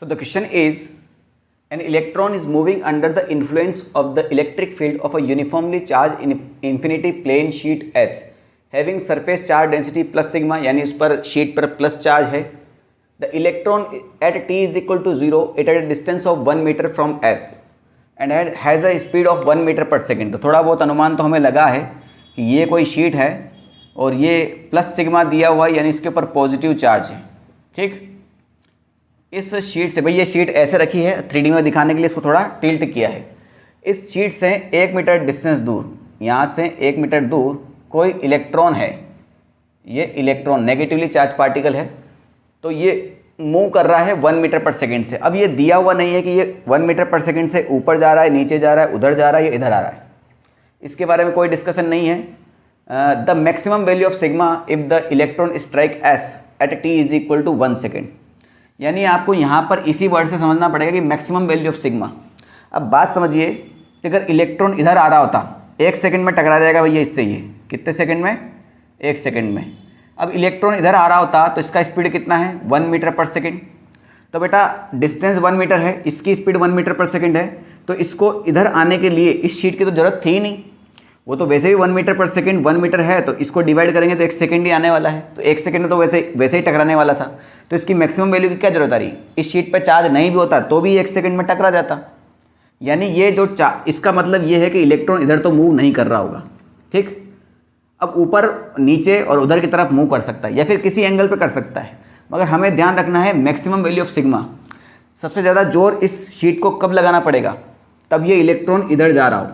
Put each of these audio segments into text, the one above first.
So the question is, an electron is moving under the influence of the electric field of a uniformly charged infinity plane sheet S having surface charge density plus sigma, यानी उस पर sheet पर plus charge है. The electron at t is equal to 0 it at a distance of 1 meter from S and has a speed of 1 meter per second. तो थोड़ा बहुत अनुमान तो हमें लगा है कि ये कोई शीट है और ये प्लस सिग्मा दिया हुआ है, यानी इसके ऊपर पॉजिटिव चार्ज है. ठीक, इस शीट से, भाई ये शीट ऐसे रखी है 3D में दिखाने के लिए, इसको थोड़ा टिल्ट किया है. इस शीट से 1 मीटर डिस्टेंस दूर, यहाँ से 1 मीटर दूर कोई इलेक्ट्रॉन है. ये इलेक्ट्रॉन नेगेटिवली चार्ज पार्टिकल है, तो ये मूव कर रहा है 1 मीटर पर सेकेंड से. अब ये दिया हुआ नहीं है कि ये 1 मीटर पर सेकेंड से ऊपर जा रहा है, नीचे जा रहा है, उधर जा रहा है, या इधर आ रहा है. इसके बारे में कोई डिस्कशन नहीं है. The maximum value of sigma if the electron strikes at t is equal to 1 second. यानी आपको यहाँ पर इसी वर्ड से समझना पड़ेगा कि मैक्सिमम वैल्यू ऑफ सिग्मा. अब बात समझिए कि अगर इलेक्ट्रॉन इधर आ रहा होता, 1 सेकेंड में टकरा जाएगा भैया इससे, ये कितने सेकेंड में, 1 सेकेंड में. अब इलेक्ट्रॉन इधर आ रहा होता तो इसका स्पीड कितना है, 1 मीटर पर सेकेंड. तो बेटा डिस्टेंस 1 मीटर है, इसकी स्पीड 1 मीटर पर सेकेंड है, तो इसको इधर आने के लिए इस शीट की तो ज़रूरत थी ही नहीं. वो तो वैसे भी 1 मीटर पर सेकेंड 1 मीटर है, तो इसको डिवाइड करेंगे तो 1 सेकेंड ही आने वाला है. तो 1 सेकेंड में तो वैसे ही टकराने वाला था, तो इसकी मैक्सिमम वैल्यू की क्या जरूरत आ रही. इस शीट पर चार्ज नहीं भी होता तो भी 1 सेकेंड में टकरा जाता. यानी ये जो इसका मतलब ये है कि इलेक्ट्रॉन इधर तो मूव नहीं कर रहा होगा. ठीक, अब ऊपर नीचे और उधर की तरफ मूव कर सकता है या फिर किसी एंगल पे कर सकता है, मगर हमें ध्यान रखना है मैक्सिमम वैल्यू ऑफ सिग्मा. सबसे ज़्यादा जोर इस शीट को कब लगाना पड़ेगा, तब ये इलेक्ट्रॉन इधर जा रहा हो.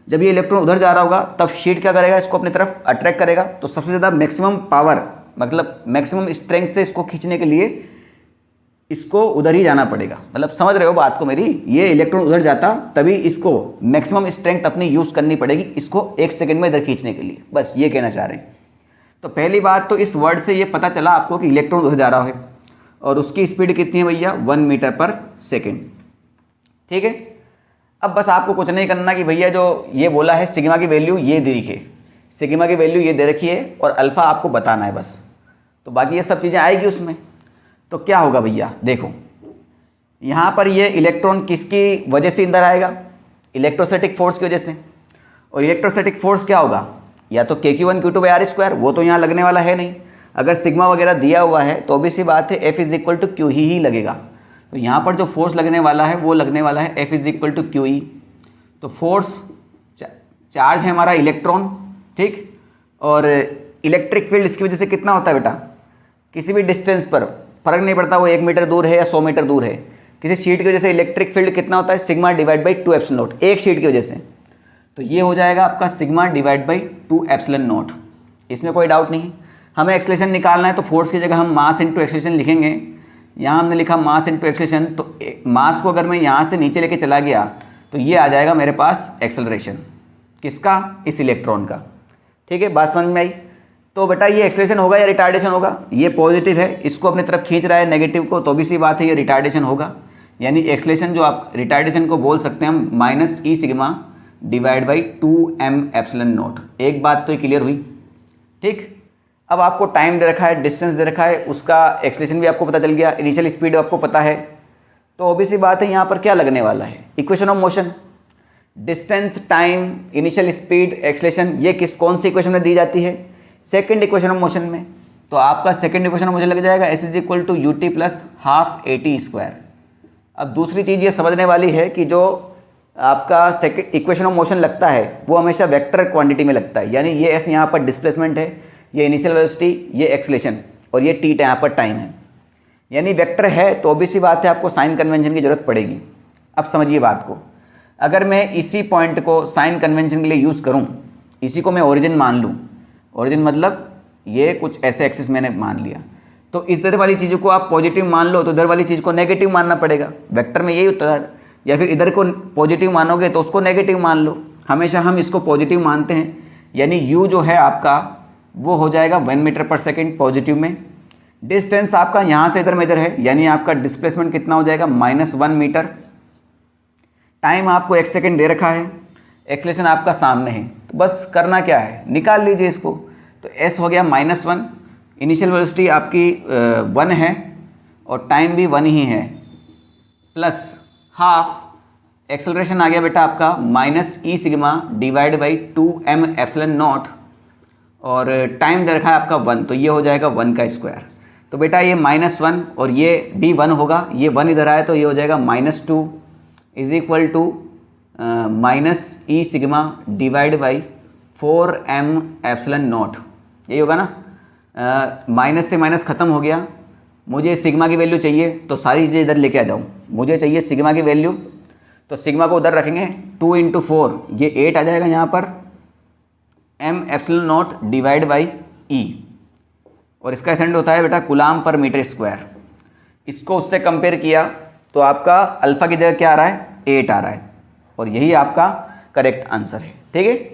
जब ये इलेक्ट्रॉन उधर जा रहा होगा तब शीट क्या करेगा, इसको अपनी तरफ अट्रैक्ट करेगा. तो सबसे ज़्यादा मैक्सिमम पावर, मतलब मैक्सिमम स्ट्रेंथ से इसको खींचने के लिए इसको उधर ही जाना पड़ेगा. मतलब समझ रहे हो बात को मेरी, ये इलेक्ट्रॉन उधर जाता तभी इसको मैक्सिमम स्ट्रेंथ अपनी यूज़ करनी पड़ेगी इसको 1 सेकेंड में इधर खींचने के लिए. बस ये कहना चाह रहे हैं. तो पहली बात तो इस वर्ड से ये पता चला आपको कि इलेक्ट्रॉन उधर जा रहा है और उसकी स्पीड कितनी है भैया, 1 मीटर पर सेकेंड. ठीक है, अब बस आपको कुछ नहीं करना कि भैया जो ये बोला है सिग्मा की वैल्यू ये दे रखी है, सिग्मा की वैल्यू ये दे रखी है और अल्फ़ा आपको बताना है बस. तो बाकी ये सब चीज़ें आएगी उसमें. तो क्या होगा भैया, देखो यहाँ पर ये इलेक्ट्रॉन किसकी वजह से अंदर आएगा, इलेक्ट्रोस्टैटिक फोर्स की वजह से. और इलेक्ट्रोस्टैटिक फोर्स क्या होगा, या तो KQ1 Q2 बाई R², वो तो यहाँ लगने वाला है नहीं. अगर सिग्मा वगैरह दिया हुआ है तो ऑब्वियस सी बात है F is equal to Q ही लगेगा. तो यहाँ पर जो फोर्स लगने वाला है वो लगने वाला है F is equal to q. तो फोर्स चार्ज है हमारा इलेक्ट्रॉन. ठीक, और इलेक्ट्रिक फील्ड इसकी वजह से कितना होता है बेटा, किसी भी डिस्टेंस पर फर्क नहीं पड़ता वो 1 मीटर दूर है या 100 मीटर दूर है, किसी शीट की वजह से इलेक्ट्रिक फील्ड कितना होता है, sigma divide by 2 epsilon not, एक शीट की वजह से. तो ये हो जाएगा आपका sigma divide by 2 epsilon not. इसमें कोई डाउट नहीं. हमें एक्सेलरेशन निकालना है तो फोर्स की जगह हम मास इंटू एक्सेलरेशन लिखेंगे. यहाँ हमने लिखा मास इंटू एक्सेलरेशन, तो मास को अगर मैं यहाँ से नीचे लेके चला गया तो ये आ जाएगा मेरे पास एक्सेलरेशन. किसका, इस इलेक्ट्रॉन का. ठीक है, बात समझ में आई. तो बेटा ये एक्सेलरेशन होगा या रिटार्डेशन होगा, ये पॉजिटिव है, इसको अपनी तरफ खींच रहा है नेगेटिव को, तो भी सी बात है ये रिटार्डेशन होगा. यानी एक्सेलरेशन जो आप रिटार्डेशन को बोल सकते हैं हम minus e sigma divide by 2m epsilon not. एक बात तो क्लियर हुई. ठीक, अब आपको टाइम दे रखा है, डिस्टेंस दे रखा है, उसका एक्सेलरेशन भी आपको पता चल गया, इनिशियल स्पीड आपको पता है. तो ऑब्वियसली बात है यहाँ पर क्या लगने वाला है, equation of motion. Distance, time, initial speed, acceleration, ये कौन सी इक्वेशन में दी जाती है, सेकंड इक्वेशन ऑफ मोशन में. तो आपका सेकंड इक्वेशन ऑफ मोशन लग जाएगा S is equal to u t plus half AT². अब दूसरी चीज़ ये समझने वाली है कि जो आपका सेकंड इक्वेशन ऑफ मोशन लगता है वो हमेशा वेक्टर क्वांटिटी में लगता है. यानी ये S यहाँ पर डिस्प्लेसमेंट है, ये इनिशियल वेलोसिटी, ये एक्सेलरेशन, और ये T यहाँ पर टाइम है. यानी वेक्टर है तो ऑब्वियस सी बात है आपको साइन कन्वेंशन की जरूरत पड़ेगी. अब समझिए बात को, अगर मैं इसी पॉइंट को साइन कन्वेंशन के लिए यूज़ करूँ, इसी को मैं ओरिजिन मान लूँ, ओरिजिन मतलब ये कुछ ऐसे एक्सिस मैंने मान लिया, तो इधर वाली चीज़ों को आप पॉजिटिव मान लो तो इधर वाली चीज़ को नेगेटिव मानना पड़ेगा. वेक्टर में यही होता है. या फिर इधर को पॉजिटिव मानोगे तो उसको नेगेटिव मान लो. हमेशा हम इसको पॉजिटिव मानते हैं. यानी u जो है आपका वो हो जाएगा 1 मीटर पर सेकेंड पॉजिटिव में. डिस्टेंस आपका यहाँ से इधर मेजर है, यानी आपका डिस्प्लेसमेंट कितना हो जाएगा, -1 मीटर. टाइम आपको 1 सेकेंड दे रखा है, एक्सेलरेशन आपका सामने है. तो बस करना क्या है, निकाल लीजिए इसको. तो S हो गया -1, इनिशियल वेलोसिटी आपकी 1 है और टाइम भी 1 ही है. प्लस हाफ एक्सेलरेशन आ गया बेटा आपका minus e sigma divide by 2m epsilon not और टाइम दे रखा है आपका 1, तो ये हो जाएगा 1 का स्क्वायर। तो बेटा ये -1 और ये भी 1 होगा, ये 1 इधर आया तो ये हो जाएगा -2 is equal to minus e sigma divide by 4m epsilon naught, यही होगा ना। माइनस से माइनस ख़त्म हो गया, मुझे सिग्मा की वैल्यू चाहिए तो सारी चीज़ें इधर लेके आ जाऊँ। मुझे चाहिए सिग्मा की वैल्यू, तो सिग्मा को उधर रखेंगे 2 × 4 ये 8 आ जाएगा यहाँ पर m epsilon naught divide by E, और इसका एसेंट होता है बेटा कूलाम पर मीटर स्क्वायर। इसको उससे कंपेयर किया तो आपका अल्फ़ा की जगह क्या आ रहा है 8 आ रहा है, और यही आपका करेक्ट आंसर है। ठीक है।